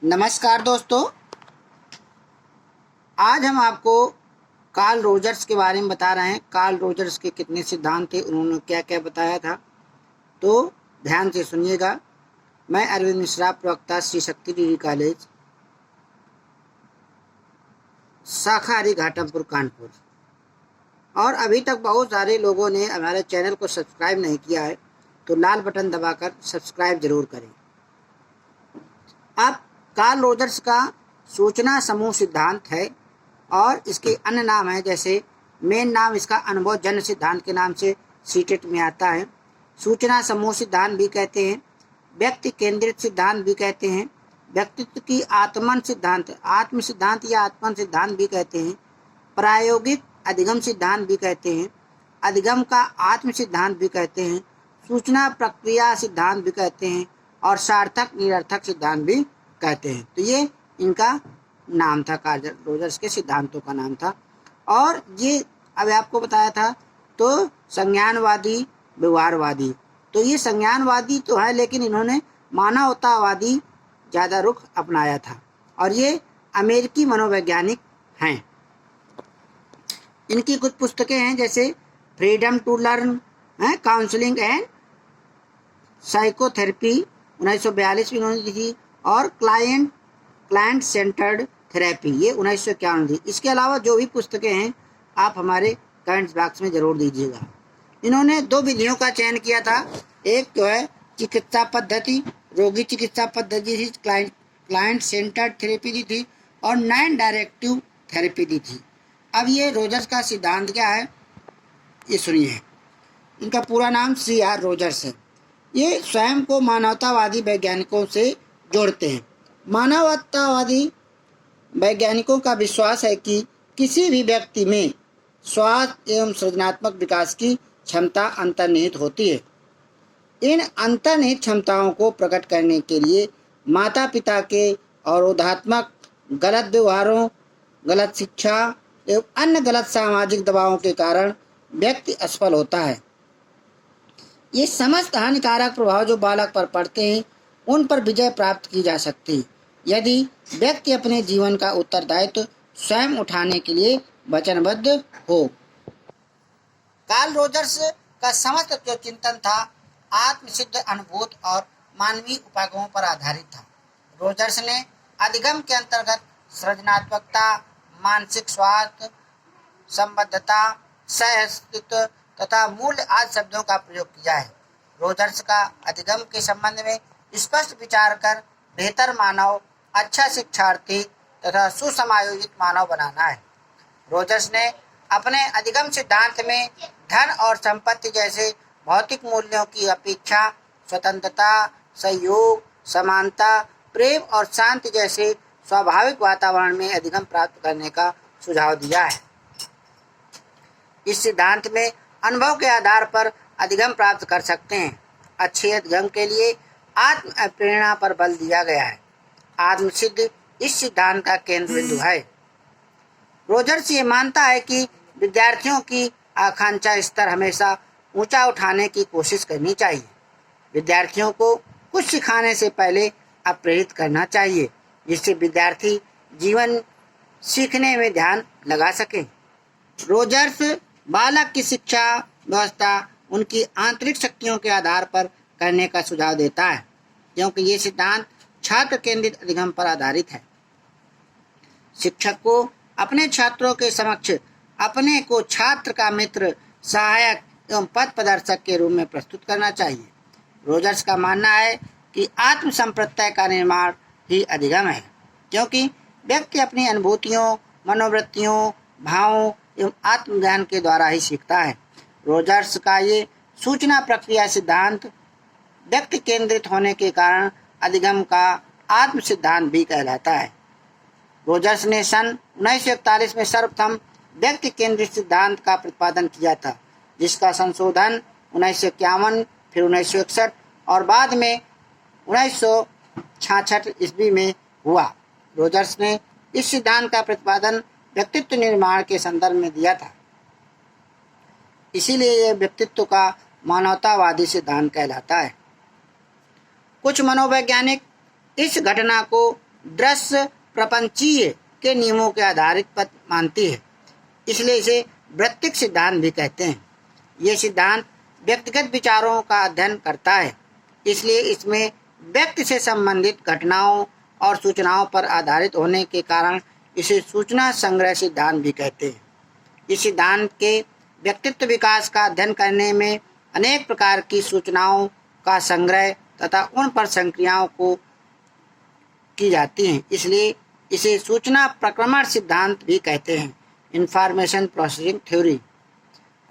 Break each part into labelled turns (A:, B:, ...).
A: नमस्कार दोस्तों, आज हम आपको कार्ल रोजर्स के बारे में बता रहे हैं। कार्ल रोजर्स के कितने सिद्धांत थे, उन्होंने क्या क्या बताया था, तो ध्यान से सुनिएगा। मैं अरविंद मिश्रा, प्रवक्ता, श्री शक्ति डिग्री कॉलेज, शाखा हरी घाटमपुर, कानपुर। और अभी तक बहुत सारे लोगों ने हमारे चैनल को सब्सक्राइब नहीं किया है, तो लाल बटन दबाकर सब्सक्राइब जरूर करें। अब कार्ल रोजर्स का सूचना समूह सिद्धांत है और इसके अन्य नाम हैं, जैसे मेन नाम इसका अनुभव जन्य सिद्धांत के नाम से सीटेट में आता है। सूचना समूह सिद्धांत भी कहते हैं, व्यक्ति केंद्रित सिद्धांत भी कहते हैं, व्यक्तित्व की आत्मन सिद्धांत, आत्म सिद्धांत या आत्मन सिद्धांत भी कहते हैं, प्रायोगिक अधिगम सिद्धांत भी कहते हैं, अधिगम का आत्म सिद्धांत भी कहते हैं, सूचना प्रक्रिया सिद्धांत भी कहते हैं और सार्थक निरर्थक सिद्धांत भी कहते हैं। तो ये इनका नाम था, कार्ल रोजर्स के सिद्धांतों का नाम था। और ये अभी आपको बताया था, तो संज्ञानवादी, व्यवहारवादी, तो ये संज्ञानवादी तो है, लेकिन इन्होंने मानवतावादी ज़्यादा रुख अपनाया था और ये अमेरिकी मनोवैज्ञानिक हैं। इनकी कुछ पुस्तकें हैं, जैसे freedom to learn, counselling and psychotherapy 1942 में इन्होंने दी थी, और क्लाइंट सेंटर्ड थेरेपी ये 1951 दी। इसके अलावा जो भी पुस्तकें हैं आप हमारे कमेंट्स बॉक्स में ज़रूर दीजिएगा। इन्होंने 2 विधियों का चयन किया था, एक जो है चिकित्सा पद्धति, रोगी चिकित्सा पद्धति थी, क्लाइंट सेंटर्ड थेरेपी दी थी, और नॉन डायरेक्टिव थेरेपी दी थी। अब ये रोजर्स का सिद्धांत क्या है ये सुनिए। इनका पूरा नाम CR रोजर्स है। ये स्वयं को मानवतावादी वैज्ञानिकों से जोड़ते हैं। मानवतावादी वैज्ञानिकों का विश्वास है कि किसी भी व्यक्ति में स्वास्थ्य एवं सृजनात्मक विकास की क्षमता अंतर्निहित होती है। इन अंतर्निहित क्षमताओं को प्रकट करने के लिए माता पिता के अवरोधात्मक गलत व्यवहारों, गलत शिक्षा एवं अन्य गलत सामाजिक दबावों के कारण व्यक्ति असफल होता है। ये समस्त हानिकारक प्रभाव जो बालक पर पड़ते हैं, उन पर विजय प्राप्त की जा सकती है यदि व्यक्ति अपने जीवन का उत्तरदायित्व स्वयं उठाने के लिए वचनबद्ध हो। कार्ल रोजर्स का समस्त जो चिंतन था आत्मसिद्ध अनुभूत और मानवीय उपागमों पर आधारित था। रोजर्स ने अधिगम के अंतर्गत सृजनात्मकता, मानसिक स्वास्थ्य, संबद्धता, सह-अस्तित्व तथा मूल्य आदि शब्दों का प्रयोग किया है। रोजर्स का अधिगम के संबंध में स्पष्ट विचार कर बेहतर मानव, अच्छा शिक्षार्थी तथा सुसमायोजित मानव बनाना है। रोजर्स ने अपने अधिगम सिद्धांत में धन और संपत्ति जैसे भौतिक मूल्यों की अपेक्षा स्वतंत्रता, सहयोग, समानता, प्रेम और शांति जैसे स्वाभाविक वातावरण में अधिगम प्राप्त करने का सुझाव दिया है। इस सिद्धांत में अनुभव के आधार पर अधिगम प्राप्त कर सकते हैं। अच्छे अधिगम के लिए आत्म प्रेरणा पर बल दिया गया है। आत्मसिद्ध इस सिद्धांत का केंद्र बिंदु है। रोजर्स ये मानता है कि विद्यार्थियों की आकांक्षा स्तर हमेशा ऊंचा उठाने की कोशिश करनी चाहिए। विद्यार्थियों को कुछ सिखाने से पहले प्रेरित करना चाहिए, जिससे विद्यार्थी जीवन सीखने में ध्यान लगा सकें। रोजर्स बालक की शिक्षा व्यवस्था उनकी आंतरिक शक्तियों के आधार पर करने का सुझाव देता है, क्योंकि ये सिद्धांत छात्र केंद्रित अधिगम पर आधारित है। शिक्षक को अपने छात्रों के समक्ष अपने को छात्र का मित्र, सहायक एवं पथ प्रदर्शक के रूप में प्रस्तुत करना चाहिए। रोजर्स का मानना है कि आत्म संप्रत्यय का निर्माण ही अधिगम है, क्योंकि व्यक्ति अपनी अनुभूतियों, मनोवृत्तियों, भावों एवं आत्मज्ञान के द्वारा ही सीखता है। रोजर्स का ये सूचना प्रक्रिया सिद्धांत व्यक्ति केंद्रित होने के कारण अधिगम का आत्म सिद्धांत भी कहलाता है। रोजर्स ने सन 1941 में सर्वप्रथम व्यक्ति केंद्रित सिद्धांत का प्रतिपादन किया था, जिसका संशोधन 1951, फिर 1961 और बाद में 1966 ईस्वी में हुआ। रोजर्स ने इस सिद्धांत का प्रतिपादन व्यक्तित्व निर्माण के संदर्भ में दिया था, इसीलिए यह व्यक्तित्व का मानवतावादी सिद्धांत कहलाता है। कुछ मनोवैज्ञानिक इस घटना को दृश्य प्रपंचीय के नियमों के आधारित पद मानती है, इसलिए इसे वृत्तिक सिद्धांत भी कहते हैं। ये सिद्धांत व्यक्तिगत विचारों का अध्ययन करता है, इसलिए इसमें व्यक्ति से संबंधित घटनाओं और सूचनाओं पर आधारित होने के कारण इसे सूचना संग्रह सिद्धांत भी कहते हैं। इस सिद्धांत के व्यक्तित्व विकास का अध्ययन करने में अनेक प्रकार की सूचनाओं का संग्रह तथा उन पर संक्रियाओं को की जाती हैं, इसलिए इसे सूचना प्रक्रमण सिद्धांत भी कहते हैं, इंफॉर्मेशन प्रोसेसिंग थ्योरी।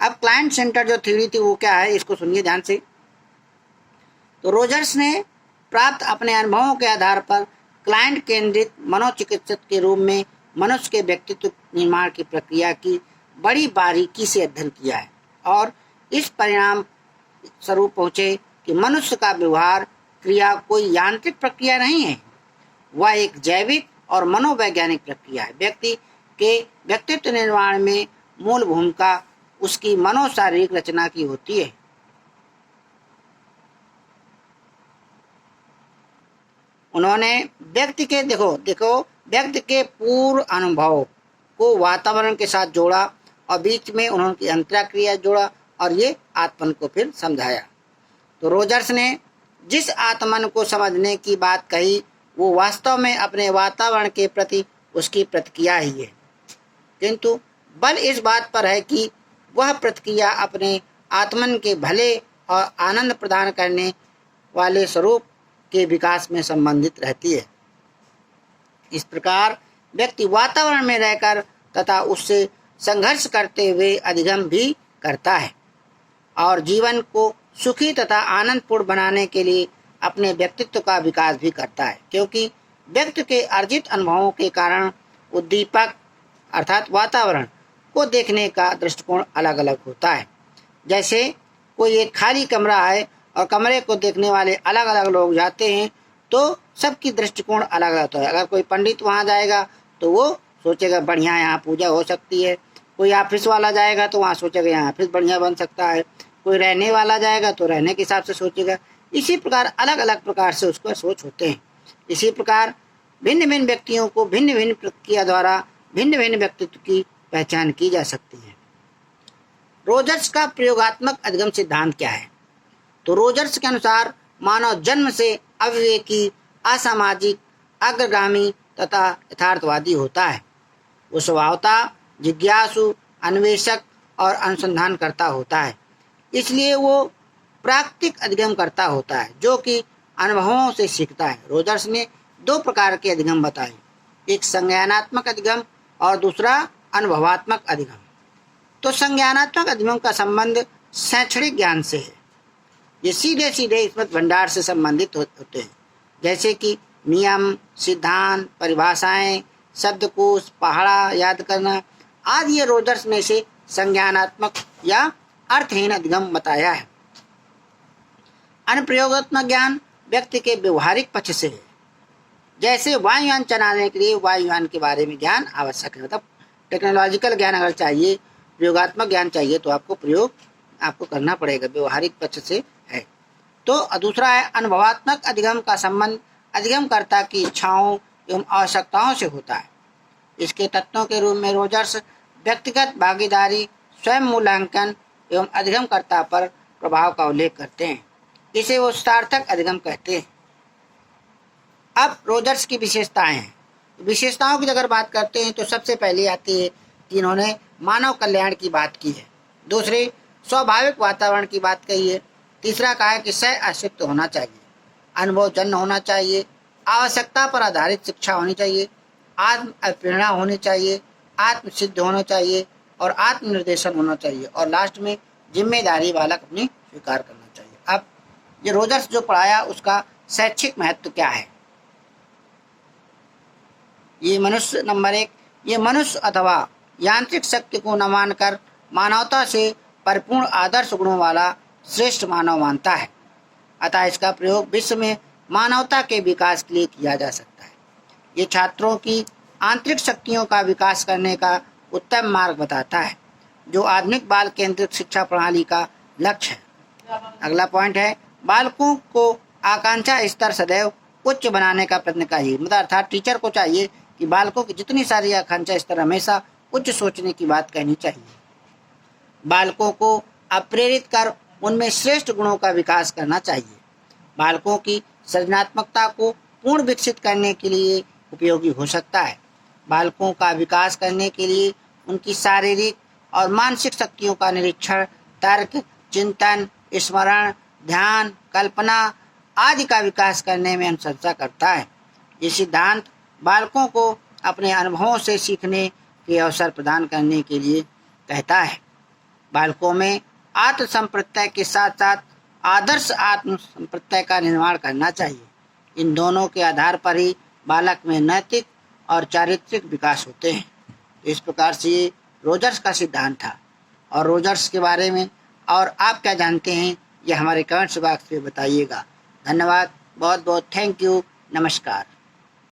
A: अब क्लाइंट सेंटर जो थ्योरी थी वो क्या है, इसको सुनिए ध्यान से। तो रोजर्स ने प्राप्त अपने अनुभवों के आधार पर क्लाइंट केंद्रित मनोचिकित्सक के रूप में मनुष्य के व्यक्तित्व निर्माण की प्रक्रिया की बड़ी बारीकी से अध्ययन किया है और इस परिणाम स्वरूप पहुँचे कि मनुष्य का व्यवहार क्रिया कोई यांत्रिक प्रक्रिया नहीं है, वह एक जैविक और मनोवैज्ञानिक प्रक्रिया है। व्यक्ति के व्यक्तित्व निर्माण में मूल भूमिका उसकी मनोशारीरिक रचना की होती है। उन्होंने व्यक्ति के व्यक्ति के पूर्व अनुभव को वातावरण के साथ जोड़ा और बीच में उन्होंने अंतरक्रिया जोड़ा और ये आत्मन को फिर समझाया। तो रोजर्स ने जिस आत्मन को समझने की बात कही वो वास्तव में अपने वातावरण के प्रति उसकी प्रतिक्रिया ही है, किंतु बल इस बात पर है कि वह प्रतिक्रिया अपने आत्मन के भले और आनंद प्रदान करने वाले स्वरूप के विकास में संबंधित रहती है। इस प्रकार व्यक्ति वातावरण में रहकर तथा उससे संघर्ष करते हुए अधिगम भी करता है और जीवन को सुखी तथा आनंदपूर्ण बनाने के लिए अपने व्यक्तित्व का विकास भी करता है, क्योंकि व्यक्ति के अर्जित अनुभवों के कारण उद्दीपक अर्थात वातावरण को देखने का दृष्टिकोण अलग अलग होता है। जैसे कोई एक खाली कमरा है और कमरे को देखने वाले अलग अलग लोग जाते हैं तो सबकी दृष्टिकोण अलग अलग होता है। अगर कोई पंडित वहाँ जाएगा तो वो सोचेगा बढ़िया यहाँ पूजा हो सकती है, कोई ऑफिस वाला जाएगा तो वहाँ सोचेगा यहाँ ऑफिस बढ़िया बन सकता है, कोई रहने वाला जाएगा तो रहने के हिसाब से सोचेगा। इसी प्रकार अलग अलग प्रकार से उसका सोच होते हैं। इसी प्रकार भिन्न भिन्न व्यक्तियों को भिन्न भिन्न प्रक्रिया द्वारा भिन्न भिन्न व्यक्तित्व की पहचान की जा सकती है। रोजर्स का प्रयोगात्मक अधिगम सिद्धांत क्या है? तो रोजर्स के अनुसार मानव जन्म से अविवेकी, असामाजिक, अग्रगामी तथा यथार्थवादी होता है। वो स्वभावतः जिज्ञासु, अन्वेषक और अनुसंधानकर्ता होता है, इसलिए वो प्राकृतिक अधिगम करता होता है जो कि अनुभवों से सीखता है। रोजर्स ने दो प्रकार के अधिगम बताए, एक संज्ञानात्मक अधिगम और दूसरा अनुभवात्मक अधिगम। तो संज्ञानात्मक अधिगम का संबंध शैक्षणिक ज्ञान से है। ये सीधे सीधे स्मृति भंडार से संबंधित होते हैं, जैसे कि नियम, सिद्धांत, परिभाषाएं, शब्दकोश, पहाड़ा याद करना आदि। ये रोजर्स ने से संज्ञानात्मक या अर्थहीन अधिगम बताया है। अनुप्रयोगात्मक ज्ञान व्यक्ति के व्यवहारिक पक्ष से है, जैसे वायुयान चलाने के लिए वायुयान के बारे में ज्ञान आवश्यक है। मतलब टेक्नोलॉजिकल ज्ञान अगर चाहिए, प्रयोगात्मक ज्ञान चाहिए तो आपको प्रयोग आपको करना पड़ेगा, व्यवहारिक पक्ष से है। तो दूसरा है अनुभवात्मक अधिगम का संबंध अधिगमकर्ता की इच्छाओं एवं आवश्यकताओं से होता है। इसके तत्वों के रूप में रोजर्स व्यक्तिगत भागीदारी, स्वयं मूल्यांकन एवं अधिगमकर्ता पर प्रभाव का उल्लेख करते हैं। इसे वो सार्थक अधिगम कहते हैं। अब रोजर्स की विशेषताएं हैं। विशेषताओं की अगर बात करते हैं तो सबसे पहले आती है कि इन्होंने मानव कल्याण की बात की है, दूसरे स्वाभाविक वातावरण की बात कही है, तीसरा कहा है कि सह अस्तित्व होना चाहिए, अनुभवजन्य होना चाहिए, आवश्यकता पर आधारित शिक्षा होनी चाहिए, आत्म प्रेरणा होनी चाहिए, आत्मसिद्ध होना चाहिए और आत्मनिर्देशन होना चाहिए, और लास्ट में जिम्मेदारी बालक अपनी स्वीकार करना चाहिए। अब ये रोजर्स जो पढ़ाया उसका शैक्षिक महत्व क्या है? ये मनुष्य नंबर 1, ये मनुष्य अथवा यांत्रिक शक्ति को न मानकर मानवता से परिपूर्ण आदर्श गुणों वाला श्रेष्ठ मानव मानता है, अतः इसका प्रयोग विश्व में मानवता के विकास के लिए किया जा सकता है। ये छात्रों की आंतरिक शक्तियों का विकास करने का उत्तम मार्ग बताता है, जो आधुनिक बाल केंद्रित शिक्षा प्रणाली का लक्ष्य है। अगला पॉइंट है, बालकों को आकांक्षा स्तर सदैव उच्च बनाने का प्रयत्न करिए। मतलब अर्थात टीचर को चाहिए कि बालकों की जितनी सारी आकांक्षा स्तर हमेशा उच्च सोचने की बात कहनी चाहिए। बालकों को प्रेरित कर उनमें श्रेष्ठ गुणों का विकास करना चाहिए। बालकों की सृजनात्मकता को पूर्ण विकसित करने के लिए उपयोगी हो सकता है। बालकों का विकास करने के लिए उनकी शारीरिक और मानसिक शक्तियों का निरीक्षण, तर्क, चिंतन, स्मरण, ध्यान, कल्पना आदि का विकास करने में अनुशंसा करता है। ये सिद्धांत बालकों को अपने अनुभवों से सीखने के अवसर प्रदान करने के लिए कहता है। बालकों में आत्मसंप्रत्यय के साथ साथ आदर्श आत्मसंप्रत्यय का निर्माण करना चाहिए। इन दोनों के आधार पर ही बालक में नैतिक और चारित्रिक विकास होते हैं। इस प्रकार से ये रोजर्स का सिद्धांत था। और रोजर्स के बारे में और आप क्या जानते हैं, ये हमारे कमेंट्स बॉक्स में बताइएगा। धन्यवाद, बहुत बहुत थैंक यू, नमस्कार।